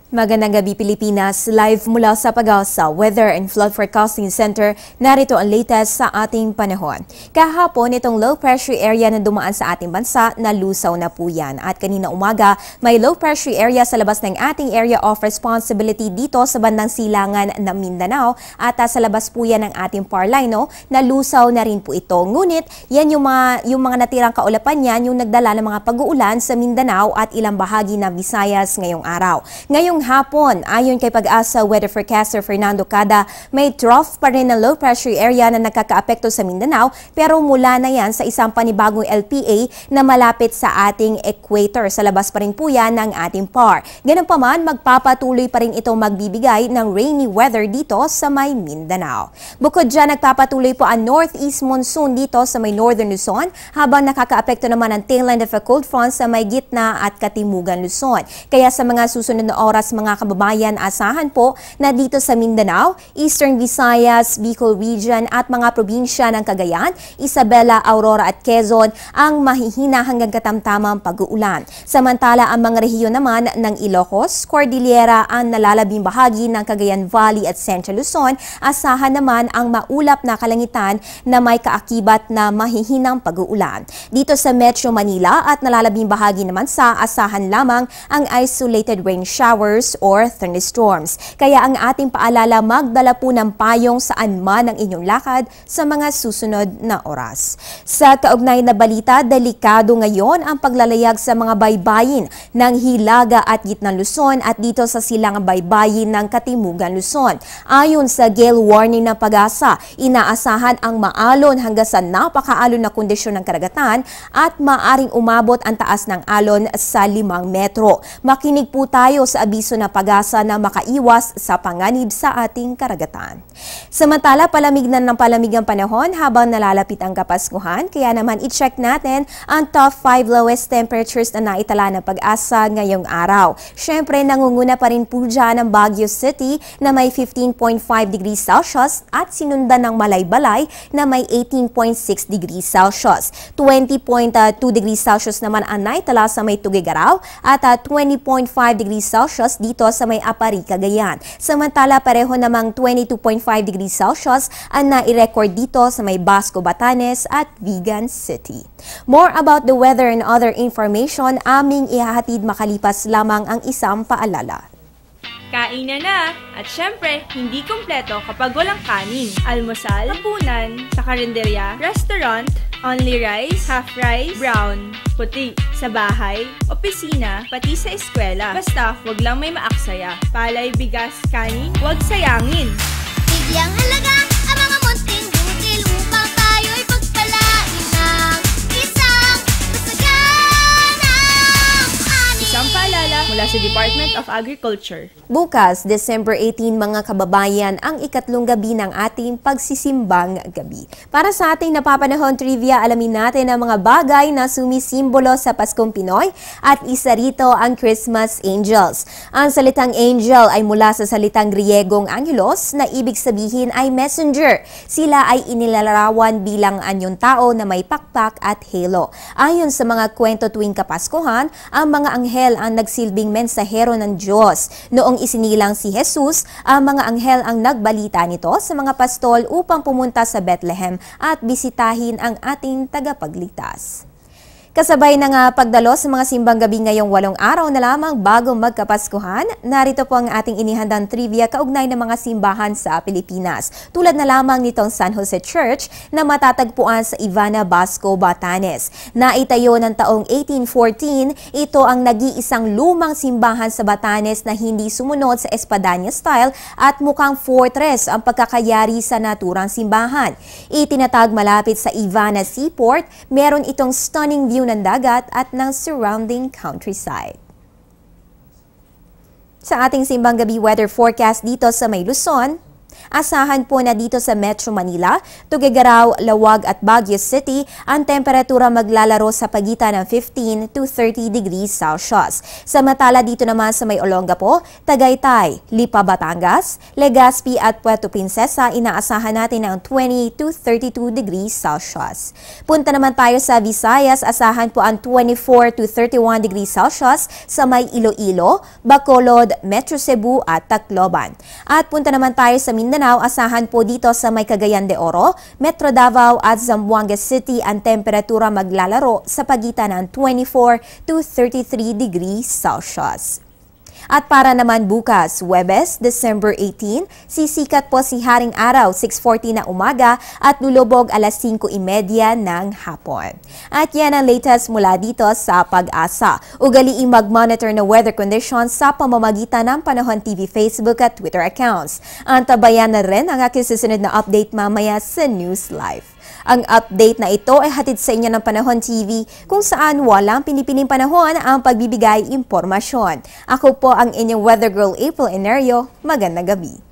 Magandang gabi Pilipinas, live mula sa Pag-asa Weather and Flood Forecasting Center, narito ang latest sa ating panahon. Kahapon, itong low pressure area na dumaan sa ating bansa, nalusaw na po yan. At kanina umaga, may low pressure area sa labas ng ating area of responsibility dito sa bandang silangan ng Mindanao. At sa labas po yan ng ating power line, no? Nalusaw na rin po ito. Ngunit, yan yung mga natirang kaulapan yan, yung nagdala ng mga pag-uulan sa Mindanao at ilang bahagi ng Visayas ngayong araw. Ngayong hapon, ayon kay Pag-asa Weather Forecaster Fernando Cada, may trough pa rin ng low pressure area na nakakaapekto sa Mindanao pero mula na yan sa isang panibagong LPA na malapit sa ating equator. Sa labas pa rin po yan ng ating PAR. Ganun pa man, magpapatuloy pa rin itong magbibigay ng rainy weather dito sa may Mindanao. Bukod dyan, nagpapatuloy po ang northeast monsoon dito sa may northern Luzon habang nakakaapekto naman ang tailend of a cold front sa may gitna at katimugan Luzon. Kaya sa mga susunod na oras mga kababayan, asahan po na dito sa Mindanao, Eastern Visayas, Bicol Region at mga probinsya ng Cagayan, Isabela, Aurora at Quezon ang mahihina hanggang katamtamang pag-uulan. Samantala, ang mga rehiyon naman ng Ilocos, Cordillera, ang nalalabing bahagi ng Cagayan Valley at Central Luzon, asahan naman ang maulap na kalangitan na may kaakibat na mahihinang pag-uulan. Dito sa Metro Manila at nalalabing bahagi naman sa asahan lamang ang isolated rain showers or thunderstorms. Kaya ang ating paalala, magdala po ng payong saan man ang inyong lakad sa mga susunod na oras. Sa kaugnay na balita, delikado ngayon ang paglalayag sa mga baybayin ng Hilaga at Gitnang Luzon at dito sa silangang baybayin ng Katimugan Luzon. Ayon sa gale warning ng Pag-asa, inaasahan ang maalon hanggang sa napakaalon na kondisyon ng karagatan at maaring umabot ang taas ng alon sa 5 metro. Makinig po tayo sa abiso na Pag-asa na makaiwas sa panganib sa ating karagatan. Samantala, palamig na ng palamig ang panahon habang nalalapit ang Kapaskuhan, kaya naman i-check natin ang top 5 lowest temperatures na naitala ng Pag-asa ngayong araw. Siyempre, nangunguna pa rin po dyan ang Baguio City na may 15.5 degrees Celsius at sinundan ng Malaybalay na may 18.6 degrees Celsius. 20.2 degrees Celsius naman ang naitala sa may Tuguegarao at 20.5 degrees Celsius dito sa may Apari, Cagayan. Samantala, pareho namang 22.5 degrees Celsius ang nai-record dito sa may Basco, Batanes at Vigan City. More about the weather and other information aming ihahatid makalipas lamang ang isang paalala. Kainan na! At syempre, hindi kumpleto kapag walang kanin. Almusal, hapunan, sa karinderya, restaurant, only rice, half rice, brown, puti. Sa bahay, opisina, pati sa eskwela. Basta, wag lang may maaksaya. Palay, bigas, kanin, wag sayangin. Bigyang halaga ang mga munting butil upang tayo'y pagpalain ng isang masaganang ani. Isang paalala mula sa Department of Agriculture. Bukas, December 18, mga kababayan, ang ikatlong gabi ng ating pagsisimbang gabi. Para sa ating napapanahon trivia, alamin natin ang mga bagay na sumisimbolo sa Paskong Pinoy at isa rito ang Christmas angels. Ang salitang angel ay mula sa salitang Griegong angelos na ibig sabihin ay messenger. Sila ay inilalarawan bilang anyong tao na may pakpak at halo. Ayon sa mga kwento tuwing Kapaskuhan, ang mga anghel ang nagsilbing mensahero ng Diyos. Noong isinilang si Jesus, ang mga anghel ang nagbalita nito sa mga pastol upang pumunta sa Bethlehem at bisitahin ang ating tagapagligtas. Kasabay ng pagdalo sa mga simbang gabi ngayong 8 araw na lamang bago magkapaskuhan, narito po ang ating inihandang trivia kaugnay ng mga simbahan sa Pilipinas. Tulad na lamang nitong San Jose Church na matatagpuan sa Ivana, Basco, Batanes. Naitayo ng taong 1814, ito ang nag-iisang lumang simbahan sa Batanes na hindi sumunod sa Espadanya style at mukhang fortress ang pagkakayari sa naturang simbahan. Itinatag malapit sa Ivana Seaport, meron itong stunning view ng dagat at ng surrounding countryside. Sa ating simbang gabi weather forecast dito sa may Luzon, Asahan po na dito sa Metro Manila, Tuguegarao, Lawag at Baguio City, ang temperatura maglalaro sa pagitan ng 15 to 30 degrees Celsius. Samantala dito naman sa may Olongapo, Tagaytay, Lipa, Batangas, Legazpi at Puerto Princesa, inaasahan natin ng 20 to 32 degrees Celsius. Punta naman tayo sa Visayas, asahan po ang 24 to 31 degrees Celsius sa may Iloilo, Bacolod, Metro Cebu at Tacloban. At punta naman tayo sa Mindanao, asahan po dito sa may Cagayan de Oro, Metro Davao at Zamboanga City, ang temperatura maglalaro sa pagitan ng 24 to 33 degrees Celsius. At para naman bukas, Huwebes, December 18, sisikat po si Haring Araw 6:40 na umaga at lulubog alas 5:30 ng hapon. At yan ang latest mula dito sa Pag-asa. Ugaliing mag-monitor na weather conditions sa pamamagitan ng Panahon TV Facebook at Twitter accounts. Antabayan na rin ang aking susunod na update mamaya sa News Live. Ang update na ito ay hatid sa inyo ng Panahon TV, kung saan walang pinipiling panahon ang pagbibigay impormasyon. Ako po ang inyong weather girl April Enerio. Magandang gabi.